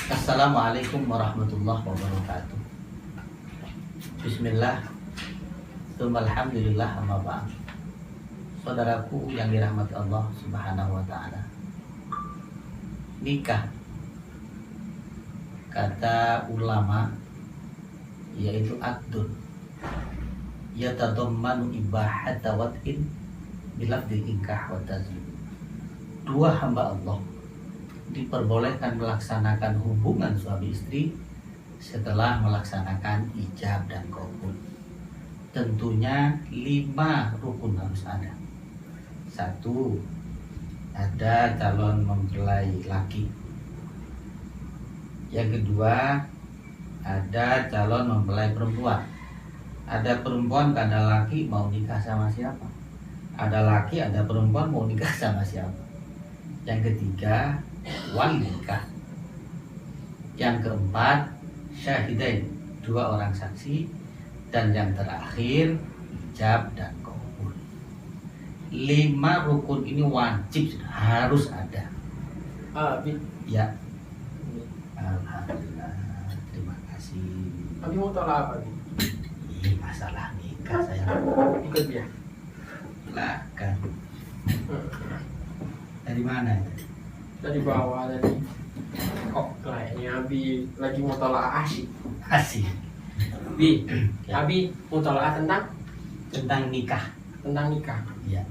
Assalamualaikum warahmatullahi wabarakatuh. Bismillah, alhamdulillah, amma ba'd. Saudaraku yang dirahmati Allah Subhanahu wa taala. Nikah, kata ulama, yaitu akdun yatadammanu ibahata wat'in bilafdil inkah wa tazwij. Dua hamba Allah diperbolehkan melaksanakan hubungan suami istri setelah melaksanakan ijab dan qabul. Tentunya 5 rukun harus ada. 1. Ada calon mempelai laki. Yang kedua, ada calon mempelai perempuan. Ada perempuan, ada laki, mau nikah sama siapa? Ada laki, ada perempuan, mau nikah sama siapa? Yang ketiga, wali nikah. Yang keempat, syahidain, 2 orang saksi. Dan yang terakhir, ijab dan qabul. 5 rukun ini wajib, harus ada. Ya. Alhamdulillah, terima kasih. Abi mau tahu apa nih? Ini masalah nikah saya. Ikut dia. Silakan. Dari mana ya? Dari bawah tadi. Kok kayaknya Abi lagi mau tolak asik. Asik. Bi, Ya. Abi mau tolak tentang Nikah. nikah. Ya.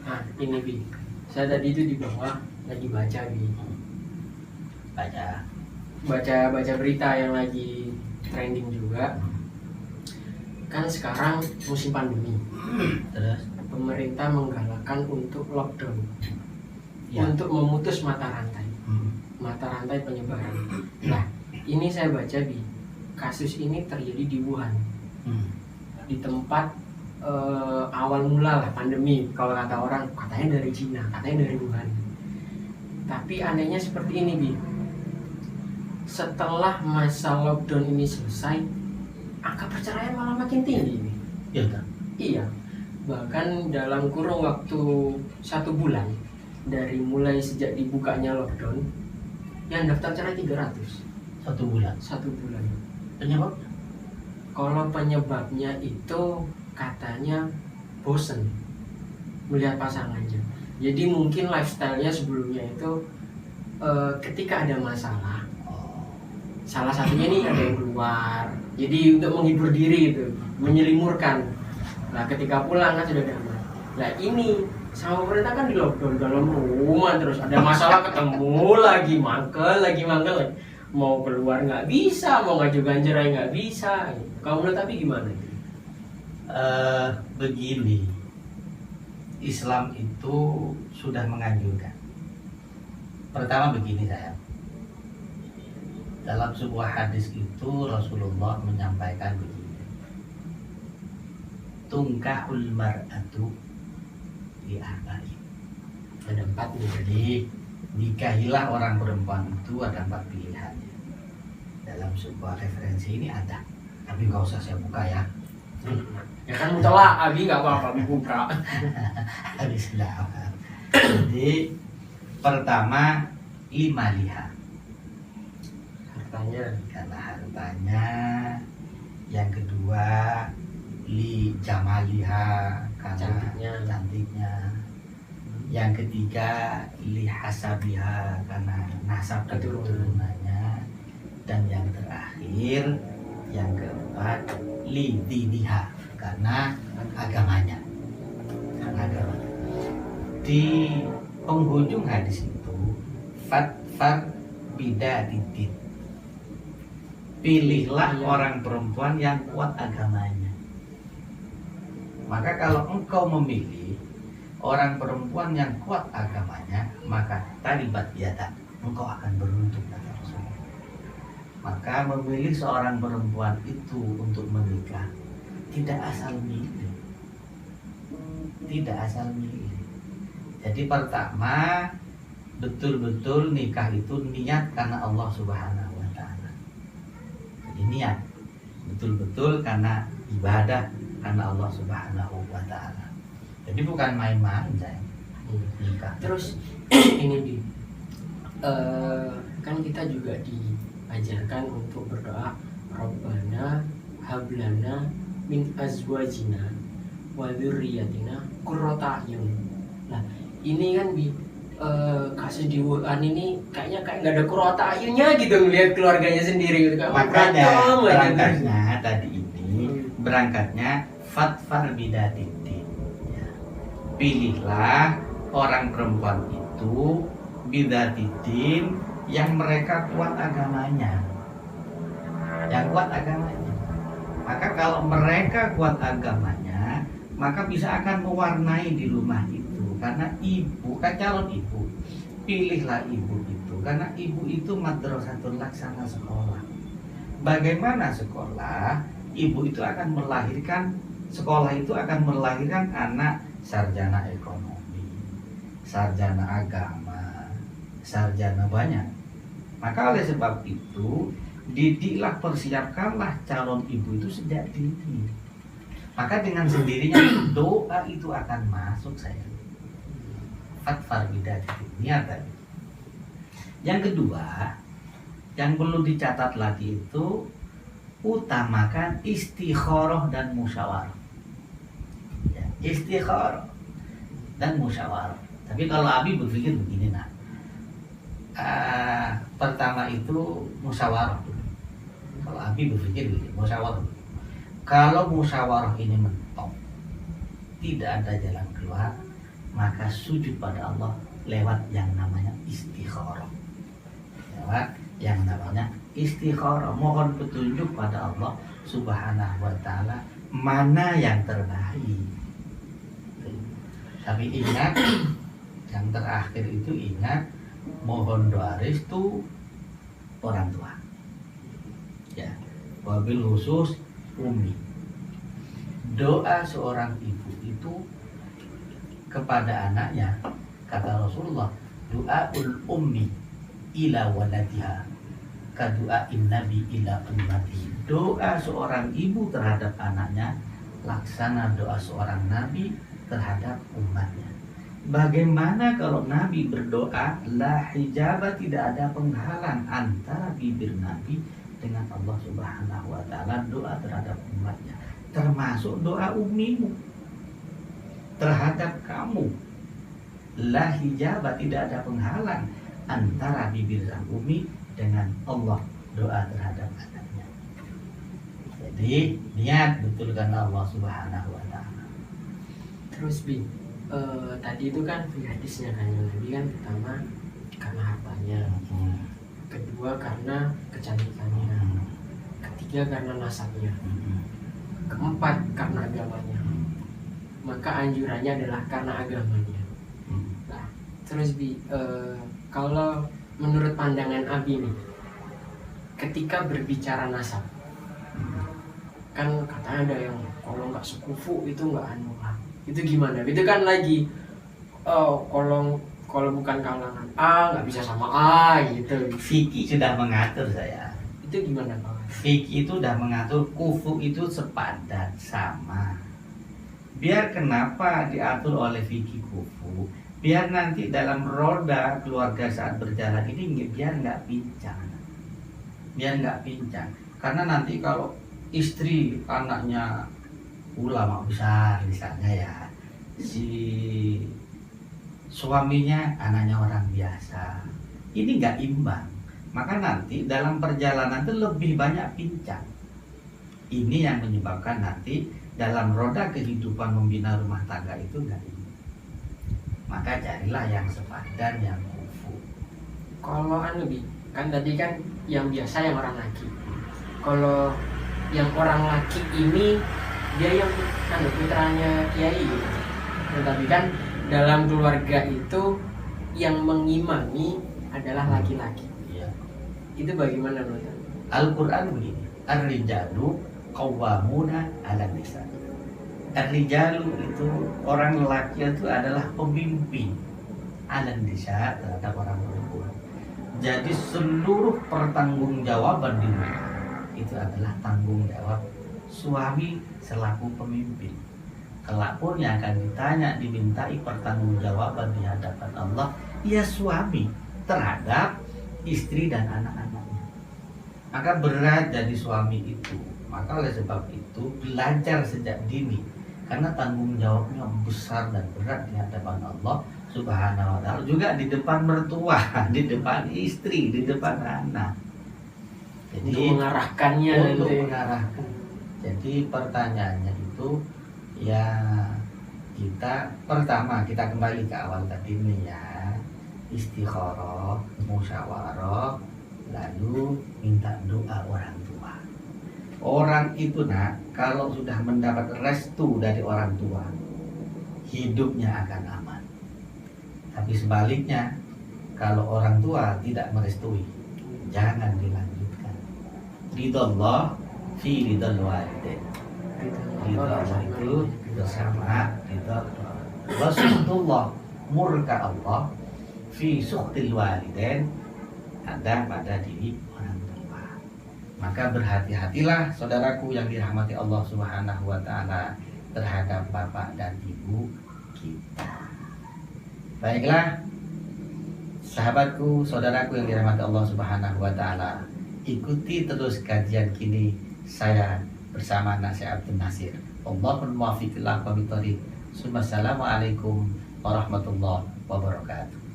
Nah, ini Bi. Saya tadi itu di bawah lagi baca Bi. Baca berita yang lagi trending juga. Kan sekarang musim pandemi. Terus Pemerintah menggalakkan untuk lockdown. ya. Untuk memutus mata rantai. Hmm. Mata rantai penyebaran. Nah, ini saya baca Bi. Kasus ini terjadi di Wuhan. Hmm. Di tempat awal mula lah pandemi, kalau kata orang katanya dari Cina, katanya dari Wuhan. Tapi anehnya seperti ini Bi, setelah masa lockdown ini selesai, angka perceraian malah makin tinggi Bi. Ya kan? Iya, bahkan dalam kurun waktu 1 bulan dari mulai sejak dibukanya lockdown, yang daftar cerai 300. 1 bulan. 1 bulan. Penyebabnya? Kalau penyebabnya itu katanya bosen melihat pasangannya. Jadi mungkin lifestyle-nya sebelumnya itu ketika ada masalah, salah satunya nih ada yang keluar. Jadi untuk menghibur diri itu, menyelimurkan. Nah ketika pulang kan sudah damai. Nah ini sama pemerintah kan di lockdown dalam rumah terus ada masalah ketemu lagi mangkel lagi. Mau keluar nggak bisa, mau ngajukan cerai nggak bisa. Kamu menurut tapi gimana? Begini, Islam itu sudah menganjurkan. Pertama begini sayang, dalam sebuah hadis itu Rasulullah menyampaikan begini: tungkahul mar'atu li arba'in. Ada 4 nih. Jadi nikahilah orang perempuan itu ada 4 pilihan. Dalam sebuah referensi ini ada, tapi nggak usah saya buka ya. Ya kan mutlak, Abi nggak apa-apa buka. Habis dakwah. Jadi pertama 5 liha, Hartanya. karena hartanya. Yang kedua li jamaliha, karena cantiknya. Yang ketiga li hasabiha, karena nasab keturunannya. Dan yang terakhir, yang keempat li diniha, karena agamanya. Di penghujung hadis itu fatfar bidadidin, pilihlah orang perempuan yang kuat agamanya. Maka kalau engkau memilih orang perempuan yang kuat agamanya, maka taribat yada, engkau akan beruntung, kata Rasulullah. Maka memilih seorang perempuan itu untuk menikah tidak asal milih. Jadi pertama, betul-betul nikah itu niat karena Allah Subhanahu wa taala. Jadi niat betul-betul karena ibadah karena Allah Subhanahu wa taala. Jadi bukan main-main, saya nikah. Terus ini Bi, kan kita juga diajarkan untuk berdoa Rabbana hablana min azwajina wa dzurriyyatina qurrata a'yun. Nah, ini kan kasus di Wuhan ini kayaknya kayak nggak ada qurrata a'yunnya gitu ngelihat keluarganya sendiri gitu. Makanya berangkatnya tadi ini berangkatnya fatfar bidatiddin. Ya. Pilihlah orang perempuan itu bidatiddin yang mereka kuat agamanya. Yang kuat agamanya. Maka kalau mereka kuat agamanya, maka bisa akan mewarnai di rumah itu. Karena ibu kan calon ibu, pilihlah ibu itu. Karena ibu itu madrasatul laksana sekolah. Bagaimana sekolah? Ibu itu akan melahirkan, sekolah itu akan melahirkan anak sarjana ekonomi, sarjana agama, sarjana banyak. Maka oleh sebab itu didiklah, persiapkanlah calon ibu itu sejak dini. Maka dengan sendirinya doa itu akan masuk saya. Fatfar bidatiddin, niat tadi. Yang kedua, yang perlu dicatat lagi itu utamakan istikharah dan musyawarah. Ya, istikharah dan musyawarah. Tapi kalau Abi berpikir begini, nah, pertama itu musyawarah dulu. Kalau Abi berpikir begini, musyawarah dulu. Kalau musyawarah ini mentok, tidak ada jalan keluar, maka sujud pada Allah lewat yang namanya istikharah. Lewat yang namanya istikharah, mohon petunjuk pada Allah Subhanahu wa taala mana yang terbaik. Tapi ingat, yang terakhir itu ingat, mohon doa restu orang tua. Ya, wabil khusus umi. Doa seorang ibu itu kepada anaknya, kata Rasulullah, doaul ummi ila waladiha kadu'ain nabi ila ummati. Doa seorang ibu terhadap anaknya laksana doa seorang nabi terhadap umatnya. Bagaimana kalau Nabi berdoa la hijabah, tidak ada penghalang antara bibir Nabi dengan Allah Subhanahu wa taala doa terhadap umatnya, termasuk doa ummimu terhadap kamu. La hijabah, tidak ada penghalang antara bibir sang umi dengan Allah doa terhadap anaknya. Jadi niat betulkan Allah Subhanahu wa taala. Terus tadi itu kan hadisnya kan yang Nabi kan pertama karena hartanya, kedua karena kecantikannya, ketiga karena nasabnya, keempat karena agamanya. Maka anjurannya adalah karena agamanya. Nah, terus kalau menurut pandangan Abi nih, ketika berbicara nasab, kan katanya ada yang kalau nggak sekufu itu nggak anu lah. Itu gimana? Itu kan lagi kalau bukan kalangan A nggak bisa sama A gitu. Fikih sudah mengatur saya. Itu gimana Pak? Fikih itu sudah mengatur kufu itu sepadan sama. Biar kenapa diatur oleh fikih kufu? Biar nanti dalam roda keluarga saat berjalan ini biar nggak pincang. Biar nggak pincang. Karena nanti kalau istri anaknya ulama besar misalnya ya, si suaminya anaknya orang biasa, ini nggak imbang. Maka nanti dalam perjalanan itu lebih banyak pincang. Ini yang menyebabkan nanti dalam roda kehidupan membina rumah tangga itu nggak imbang. Maka carilah yang sepadan, yang kufu. Kalau kan tadi kan yang biasa yang orang laki. Kalau yang orang laki ini dia yang putranya kiai gitu. Tetapi kan dalam keluarga itu yang mengimami adalah laki-laki. Ya. Itu bagaimana menurut Anda? Al-Quran begini, ar-rijalu qawwamuna 'alan nisa. Ar-rijalu itu orang lelaki itu adalah pemimpin 'alan nisa terhadap orang perempuan. Jadi seluruh pertanggungjawaban di rumah itu adalah tanggung jawab suami selaku pemimpin. Kelak pun yang akan ditanya, dimintai pertanggungjawaban di hadapan Allah, ya suami terhadap istri dan anak-anaknya. Maka berat jadi suami itu. Maka oleh sebab itu belajar sejak dini, karena tanggung jawabnya besar dan berat di hadapan Allah Subhanahu wa taala, juga di depan mertua, di depan istri, di depan anak. Jadi Untuk mengarahkannya untuk nanti. mengarahkan. Jadi pertanyaannya itu ya, kita pertama kita kembali ke awal tadi nih ya, istikharah, musyawarah, lalu minta doa orang tua. Orang itu nak, kalau sudah mendapat restu dari orang tua, hidupnya akan aman. Tapi sebaliknya, kalau orang tua tidak merestui, jangan dilanjutkan. Ridallah fi ridal walidain. Ridha Allah itu bersama ridha Allah. Suhtullah, murka Allah fi suhtil walidain, ada pada diri orang tua. Maka berhati-hatilah saudaraku yang dirahmati Allah Subhanahu wa taala terhadap bapak dan ibu kita. Baiklah, sahabatku, saudaraku yang dirahmati Allah Subhanahu wa taala, ikuti terus kajian kini saya bersama Nasihat Abdul Nasir. Allahumma muwaffiq ila aqwamit thoriq. Assalamualaikum warahmatullahi wabarakatuh.